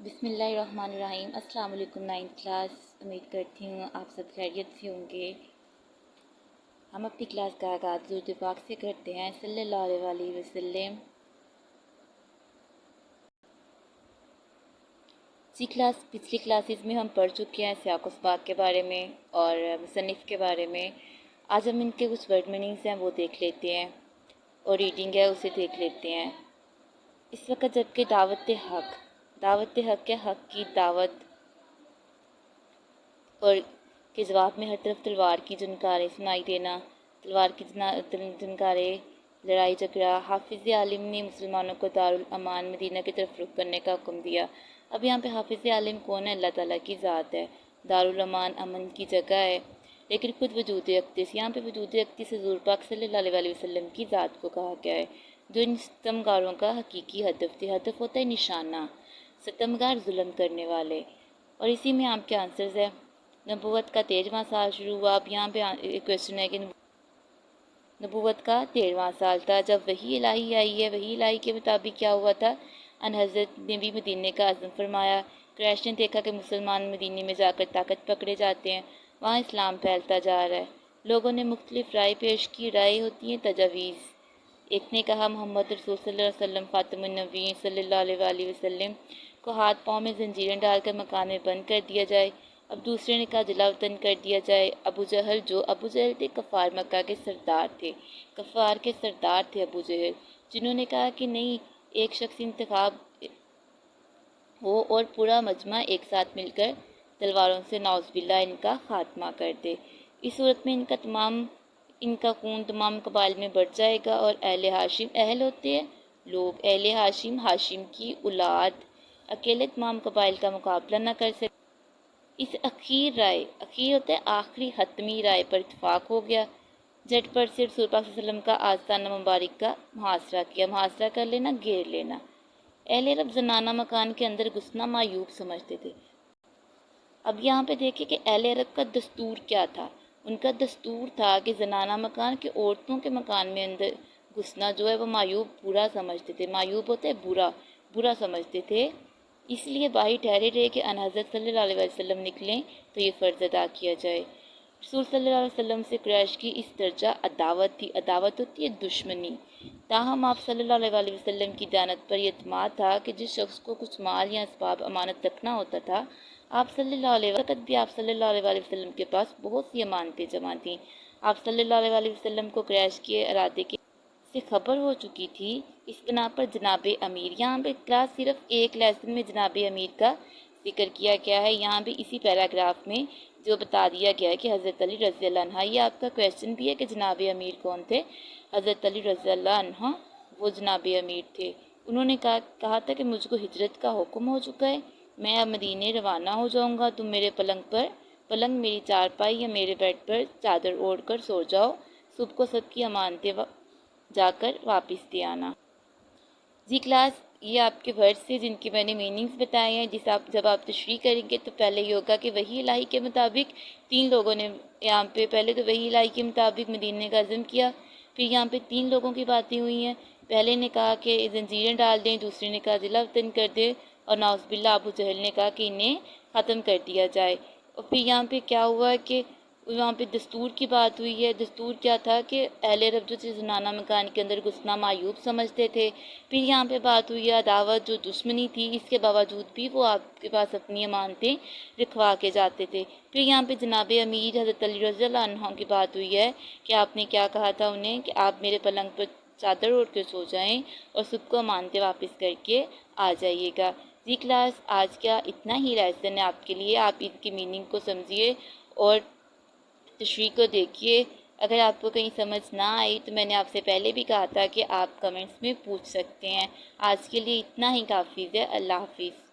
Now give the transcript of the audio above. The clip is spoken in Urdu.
بسم اللہ الرحمن الرحیم۔ السلام علیکم 9th کلاس، امید کرتی ہوں آپ سب خیریت سے ہوں گے۔ ہم اپنی کلاس کا آغاز درود پاک سے کرتے ہیں صلی اللہ علیہ وسلم۔ پچھلی کلاسز میں ہم پڑھ چکے ہیں سیاق و سباق کے بارے میں اور مصنف کے بارے میں۔ آج ہم ان کے کچھ ورڈ میننگز ہیں وہ دیکھ لیتے ہیں اور ریڈنگ ہے اسے دیکھ لیتے ہیں۔ اس وقت جبکہ دعوت حق ہے، حق کی دعوت، اور کے جواب میں ہر طرف تلوار کی جھنکاریں سنائی دینا، تلوار کی جھنکاریں، لڑائی جھگڑا۔ حافظ عالم نے مسلمانوں کو دارالامان مدینہ کی طرف رخ کرنے کا حکم دیا۔ اب یہاں پہ حافظ عالم کون ہے؟ اللہ تعالیٰ کی ذات ہے۔ دارالامان امن کی جگہ ہے، لیکن خود وجود اقدس، یہاں پہ وجود اقدس حضور پاک صلی اللہ علیہ وسلم کی ذات کو کہا گیا ہے، جو ان ستمگاروں کا حقیقی ہدف تھے۔ ہدف ہوتا ہے نشانہ، ستمگار ظلم کرنے والے، اور اسی میں آپ کے آنسرز ہے۔ نبوت کا 13واں سال شروع ہوا۔ اب یہاں پہ ایک کویشچن ہے کہ نبوت کا 13واں سال تھا جب وحی الہی آئی ہے۔ وحی الہی کے مطابق کیا ہوا تھا؟ ان حضرت نے بھی مدینے کا عزم فرمایا۔ قریش نے دیکھا کہ مسلمان مدینے میں جا کر طاقت پکڑے جاتے ہیں، وہاں اسلام پھیلتا جا رہا ہے۔ لوگوں نے مختلف رائے پیش کی، رائے ہوتی ہیں تجاویز۔ ایک نے کہا محمد رسول صلی اللہ علیہ وسلم خاتم النبیین صلی اللہ علیہ وسلم کو ہاتھ پاؤں میں زنجیریں ڈال کر مکان میں بند کر دیا جائے۔ اب دوسرے نے کہا جلا وطن کر دیا جائے۔ ابو جہل تھے کفار مکہ کے سردار تھے، کفار کے سردار تھے ابو جہل، جنہوں نے کہا کہ نہیں، ایک شخص انتخاب ہو اور پورا مجمع ایک ساتھ مل کر تلواروں سے نعوذ باللہ ان کا خاتمہ کر دے۔ اس صورت میں ان کا خون تمام قبائل میں بڑھ جائے گا، اور اہل ہاشم، اہل ہوتے ہیں لوگ، اہل ہاشم، ہاشم کی اولاد اکیلے تمام قبائل کا مقابلہ نہ کر سکے۔ اس اخیر ہوتا ہے آخری حتمی رائے پر اتفاق ہو گیا۔ جھٹ پر سے رسول پاک صلی اللہ علیہ وسلم کا آستانہ مبارک کا محاصرہ کیا۔ محاصرہ کر لینا، گھیر لینا۔ اہل عرب زنانہ مکان کے اندر گھسنا معیوب سمجھتے تھے۔ اب یہاں پہ دیکھیں کہ اہل عرب کا دستور کیا تھا۔ ان کا دستور تھا کہ زنانہ مکان کے، عورتوں کے مکان میں اندر گھسنا جو ہے وہ معیوب، برا سمجھتے تھے۔ معیوب ہوتا ہے برا سمجھتے تھے۔ اس لیے باہر ٹھہرے رہے کہ ان حضرت صلی اللہ علیہ وسلم نکلیں تو یہ فرض ادا کیا جائے۔ رسول صلی اللہ علیہ وسلم سے قریش کی اس درجہ عداوت تھی۔ عداوت ہوتی ہے دشمنی، تاہم آپ صلی اللہ علیہ وسلم کی دیانت پر یہ اعتماد تھا کہ جس شخص کو کچھ مال یا اسباب امانت رکھنا ہوتا تھا، آپ صلی اللہ علیہ وسلم کے پاس بہت سی امانتیں جمع تھیں۔ آپ صلی اللہ علیہ وسلم کو قریش کے ارادے سے خبر ہو چکی تھی۔ اس بنا پر جناب امیر، یہاں پہ کلاس صرف ایک لیسن میں جناب امیر کا ذکر کیا گیا ہے۔ یہاں بھی اسی پیراگراف میں جو بتا دیا گیا ہے کہ حضرت علی رضی اللہ عنہ، یہ آپ کا کویشچن بھی ہے کہ جناب امیر کون تھے؟ حضرت علی رضی اللہ عنہ وہ جناب امیر تھے۔ انہوں نے کہا تھا کہ مجھ کو ہجرت کا حکم ہو چکا ہے، میں اب مدینے روانہ ہو جاؤں گا، تم میرے پلنگ میری چارپائی یا میرے بیڈ پر چادر اوڑھ کر سو جاؤ، صبح کو سب کی امانتیں جا کر واپس دے آنا۔ جی کلاس، یہ آپ کے ورڈز سے جن کی میں نے میننگز بتائے ہیں، جب آپ تشریح کریں گے تو پہلے یہ ہوگا کہ وحی الہی کے مطابق 3 لوگوں نے یہاں پہ، پہلے تو وحی الہی کے مطابق مدینے کا عزم کیا، پھر یہاں پہ 3 لوگوں کی باتیں ہوئی ہیں۔ پہلے نے کہا کہ زنجیریں ڈال دیں، دوسرے نے کہا جلا وطن کر دے، اور نعوذ باللہ ابو جہل نے کہا کہ انہیں ختم کر دیا جائے۔ اور پھر یہاں پہ کیا ہوا کہ وہاں پہ دستور کی بات ہوئی ہے۔ دستور کیا تھا کہ اہل عرب جو زنانہ مکان کے اندر گھسنا معیوب سمجھتے تھے۔ پھر یہاں پہ بات ہوئی ہے عداوت، جو دشمنی تھی، اس کے باوجود بھی وہ آپ کے پاس اپنی امانتیں رکھوا کے جاتے تھے۔ پھر یہاں پہ جناب امیر حضرت علی رضی اللہ عنہ کی بات ہوئی ہے کہ آپ نے کیا کہا تھا انہیں کہ آپ میرے پلنگ پر چادر اوڑھ کے سو جائیں اور سب کو امانتیں واپس کر کے آ جائیے گا۔ جی کلاس، آج کا اتنا ہی لیسن ہے آپ کے لیے۔ آپ ان کی میننگ کو سمجھیے اور تشریح کو دیکھیے۔ اگر آپ کو کہیں سمجھ نہ آئی تو میں نے آپ سے پہلے بھی کہا تھا کہ آپ کمنٹس میں پوچھ سکتے ہیں۔ آج کے لیے اتنا ہی کافی ہے۔ اللہ حافظ۔